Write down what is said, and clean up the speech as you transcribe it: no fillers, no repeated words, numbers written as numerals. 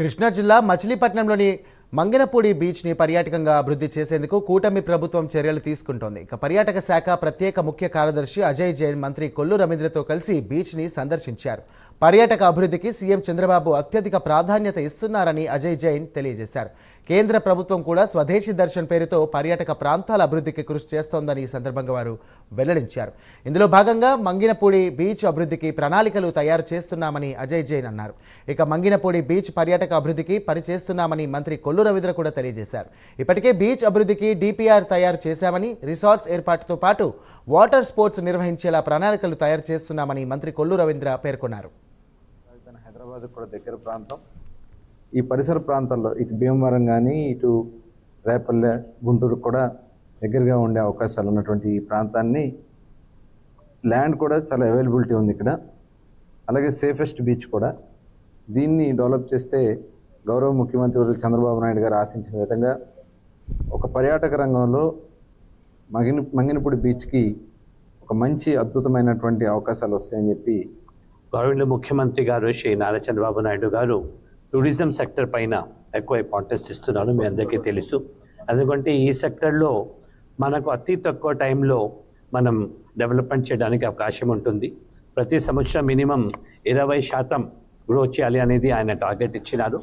కృష్ణా జిల్లా మచిలీపట్నంలోని మంగనపూడి బీచ్ని పర్యాటకంగా అభివృద్ధి చేసేందుకు కూటమి ప్రభుత్వం చర్యలు తీసుకుంటోంది. ఇక పర్యాటక శాఖ ప్రత్యేక ముఖ్య కార్యదర్శి అజయ్ జైన్ మంత్రి కొల్లు రవీంద్రతో కలిసి బీచ్ని సందర్శించారు. పర్యాటక అభివృద్ధికి సీఎం చంద్రబాబు అత్యధిక ప్రాధాన్యత ఇస్తున్నారని అజయ్ జైన్ తెలియజేశారు. కేంద్ర ప్రభుత్వం కూడా స్వదేశీ దర్శన్ పేరుతో పర్యాటక ప్రాంతాల అభివృద్ధికి కృషి చేస్తోందని ఈ సందర్భంగా వారు వెల్లడించారు. ఇందులో భాగంగా మంగినపూడి బీచ్ అభివృద్ధికి ప్రణాళికలు తయారు చేస్తున్నామని అజయ్ జైన్ అన్నారు. ఇక మంగినపూడి బీచ్ పర్యాటక అభివృద్ధికి పనిచేస్తున్నామని మంత్రి కొల్లు రవీంద్ర కూడా తెలియజేశారు. ఇప్పటికే బీచ్ అభివృద్ధికి డిపిఆర్ తయారు చేశామని, రిసార్ట్స్ ఏర్పాటుతో పాటు వాటర్ స్పోర్ట్స్ నిర్వహించేలా ప్రణాళికలు తయారు చేస్తున్నామని మంత్రి కొల్లు రవీంద్ర పేర్కొన్నారు. హైదరాబాద్ కూడా దగ్గర ప్రాంతం, ఈ పరిసర ప్రాంతాల్లో ఇటు భీమవరం కానీ ఇటు రేపల్లె గుంటూరు కూడా దగ్గరగా ఉండే అవకాశాలు ఉన్నటువంటి ఈ ప్రాంతాన్ని ల్యాండ్ కూడా చాలా అవైలబిలిటీ ఉంది ఇక్కడ. అలాగే సేఫెస్ట్ బీచ్ కూడా. దీన్ని డెవలప్ చేస్తే గౌరవ ముఖ్యమంత్రి చంద్రబాబు నాయుడు గారు ఆశించిన విధంగా ఒక పర్యాటక రంగంలో మంగినపూడి బీచ్కి ఒక మంచి అద్భుతమైనటువంటి అవకాశాలు వస్తాయని చెప్పి గౌరవ ముఖ్యమంత్రి గారు శ్రీ నారా చంద్రబాబు నాయుడు గారు టూరిజం సెక్టర్ పైన ఎక్కువ ఇంపార్టెన్స్ ఇస్తున్నారు. మీ అందరికీ తెలుసు. ఎందుకంటే ఈ సెక్టర్లో మనకు అతి తక్కువ టైంలో మనం డెవలప్మెంట్ చేయడానికి అవకాశం ఉంటుంది. ప్రతి సంవత్సరం మినిమం 20% గ్రో చేయాలి అనేది ఆయన టార్గెట్ ఇచ్చినారు.